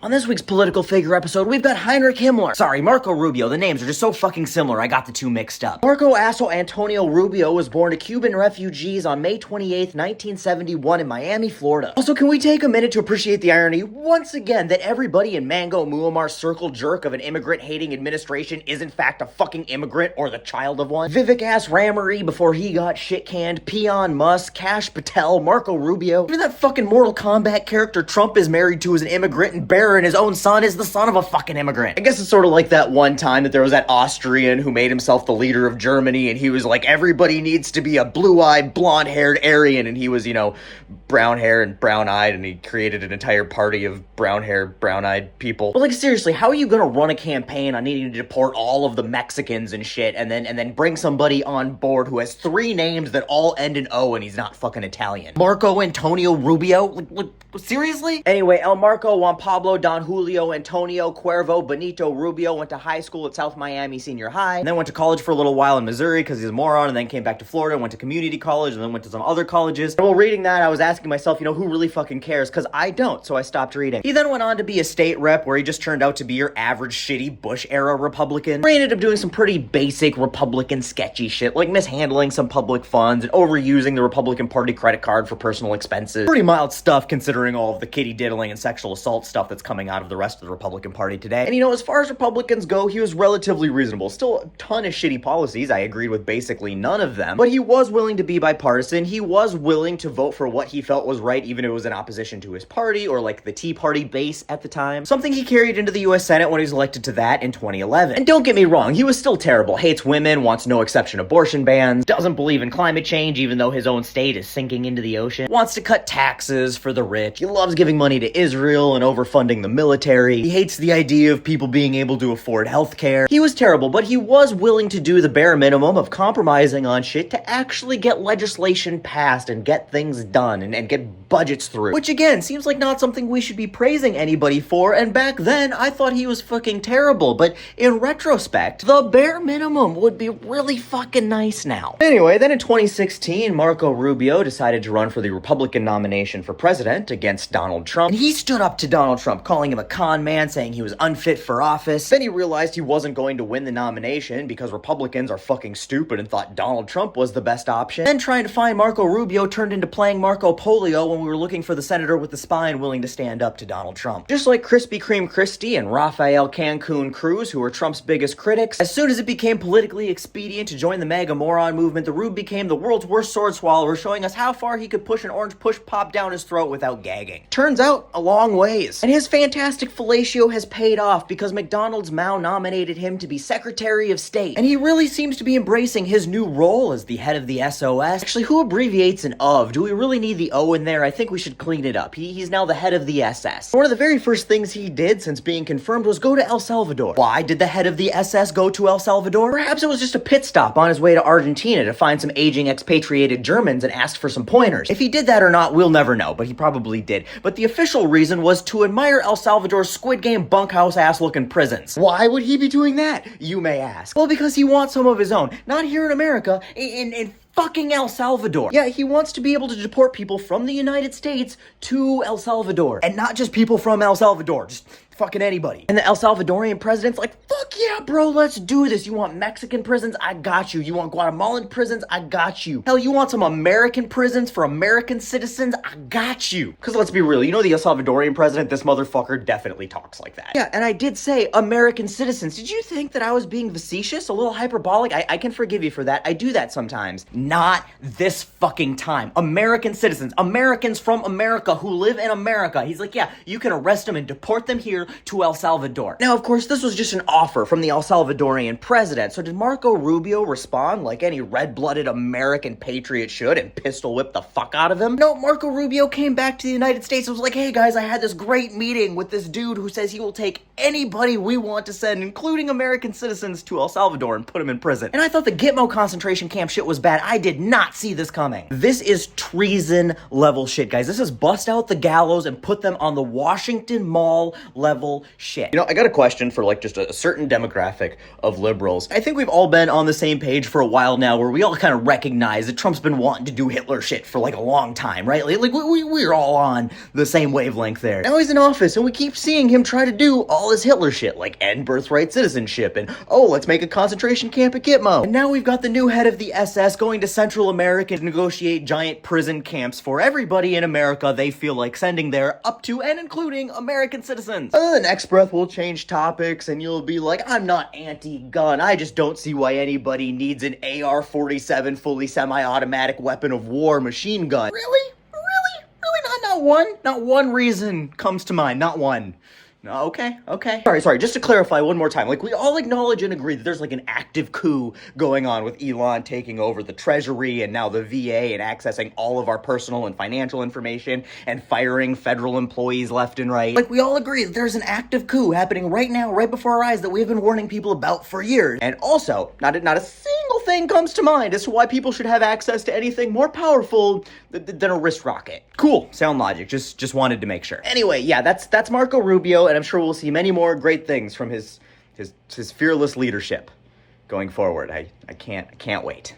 On this week's political figure episode, we've got Heinrich Himmler. Sorry, Marco Rubio. The names are just so fucking similar, I got the two mixed up. Marco Antonio Rubio was born to Cuban refugees on May 28th, 1971 in Miami, Florida. Also, can we take a minute to appreciate the irony once again that everybody in Mango Muammar's circle jerk of an immigrant-hating administration is in fact a fucking immigrant or the child of one? Vivek-ass Ramery before he got shit-canned, Peon Musk, Kash Patel, Marco Rubio. Even that fucking Mortal Kombat character Trump is married to is an immigrant, and Barry and his own son is the son of a fucking immigrant. I guess it's sort of like that one time that there was that Austrian who made himself the leader of Germany, and he was like, everybody needs to be a blue-eyed, blonde-haired Aryan, and he was, you know, brown hair and brown-eyed, and he created an entire party of brown-haired, brown-eyed people. But like, seriously, how are you gonna run a campaign on needing to deport all of the Mexicans and shit, and then bring somebody on board who has three names that all end in O and he's not fucking Italian? Marco Antonio Rubio? Like, seriously? Anyway, El Marco Juan Pablo Don Julio Antonio Cuervo Benito Rubio went to high school at South Miami Senior High, and then went to college for a little while in Missouri because he's a moron, and then came back to Florida and went to community college, and then went to some other colleges. And while reading that, I was asking myself, you know, who really fucking cares? Because I don't, so I stopped reading. He then went on to be a state rep, where he just turned out to be your average shitty Bush-era Republican. Where he ended up doing some pretty basic Republican sketchy shit, like mishandling some public funds and overusing the Republican Party credit card for personal expenses. Pretty mild stuff considering all of the kitty diddling and sexual assault stuff that's coming out of the rest of the Republican Party today. And you know, as far as Republicans go, he was relatively reasonable. Still a ton of shitty policies. I agreed with basically none of them. But he was willing to be bipartisan. He was willing to vote for what he felt was right, even if it was in opposition to his party or like the Tea Party base at the time. Something he carried into the US Senate when he was elected to that in 2011. And don't get me wrong, he was still terrible. Hates women, wants no exception abortion bans, doesn't believe in climate change even though his own state is sinking into the ocean, wants to cut taxes for the rich, he loves giving money to Israel and overfunding the military, he hates the idea of people being able to afford healthcare. He was terrible, but he was willing to do the bare minimum of compromising on shit to actually get legislation passed and get things done and get budgets through. Which again, seems like not something we should be praising anybody for, and back then, I thought he was fucking terrible, but in retrospect, the bare minimum would be really fucking nice now. Anyway, then in 2016, Marco Rubio decided to run for the Republican nomination for president against Donald Trump, and he stood up to Donald Trump, calling him a con man, saying he was unfit for office. Then he realized he wasn't going to win the nomination because Republicans are fucking stupid and thought Donald Trump was the best option. Then trying to find Marco Rubio turned into playing Marco Polio when we were looking for the senator with the spine willing to stand up to Donald Trump. Just like Krispy Kreme Christie and Rafael Cancun Cruz, who were Trump's biggest critics, as soon as it became politically expedient to join the MAGA moron movement, the Rube became the world's worst sword swallower, showing us how far he could push an orange push pop down his throat without gagging. Turns out, a long ways. And his fantastic fellatio has paid off because McDonald's Mao nominated him to be Secretary of State. And he really seems to be embracing his new role as the head of the SOS. Actually, who abbreviates an OV? Do we really need the O in there? I think we should clean it up. He's now the head of the SS. One of the very first things he did since being confirmed was go to El Salvador. Why did the head of the SS go to El Salvador? Perhaps it was just a pit stop on his way to Argentina to find some aging expatriated Germans and ask for some pointers. If he did that or not, we'll never know, but he probably did. But the official reason was to admire El Salvador's Squid Game bunkhouse ass looking prisons. Why would he be doing that, you may ask? Well, because he wants some of his own. Not here in America, in fucking El Salvador. Yeah, he wants to be able to deport people from the United States to El Salvador. And not just people from El Salvador, just fucking anybody. And the El Salvadorian president's like, fuck yeah, bro, let's do this. You want Mexican prisons? I got you. You want Guatemalan prisons? I got you. Hell, you want some American prisons for American citizens? I got you. Because let's be real, you know the El Salvadorian president, this motherfucker definitely talks like that. Yeah, and I did say American citizens. Did you think that I was being facetious? A little hyperbolic? I can forgive you for that. I do that sometimes. Not this fucking time. American citizens. Americans from America who live in America. He's like, yeah, you can arrest them and deport them here to El Salvador. Now, of course, this was just an offer from the El Salvadorian president, so did Marco Rubio respond like any red-blooded American patriot should and pistol whip the fuck out of him? No, Marco Rubio came back to the United States and was like, hey guys, I had this great meeting with this dude who says he will take anybody we want to send, including American citizens, to El Salvador and put him in prison. And I thought the Gitmo concentration camp shit was bad. I did not see this coming. This is treason level shit, guys. This is bust out the gallows and put them on the Washington Mall level level shit. You know, I got a question for like just a certain demographic of liberals. I think we've all been on the same page for a while now, where we all kind of recognize that Trump's been wanting to do Hitler shit for like a long time, right? Like we're all on the same wavelength there. Now he's in office and we keep seeing him try to do all this Hitler shit, like end birthright citizenship and, oh, let's make a concentration camp at Gitmo. And now we've got the new head of the SS going to Central America to negotiate giant prison camps for everybody in America they feel like sending there, up to and including American citizens. The next breath we'll change topics and you'll be like, I'm not anti-gun, I just don't see why anybody needs an AR-47 fully semi-automatic weapon of war machine gun. Really? Not one reason comes to mind, not one. No, okay. Sorry, just to clarify one more time, like, we all acknowledge and agree that there's, like, an active coup going on with Elon taking over the Treasury and now the VA and accessing all of our personal and financial information and firing federal employees left and right. Like, we all agree that there's an active coup happening right now, right before our eyes, that we've been warning people about for years. And also, not a single thing comes to mind as to why people should have access to anything more powerful than a wrist rocket. Cool, sound logic, just wanted to make sure. Anyway, yeah, that's Marco Rubio, and I'm sure we'll see many more great things from his fearless leadership going forward. I can't wait.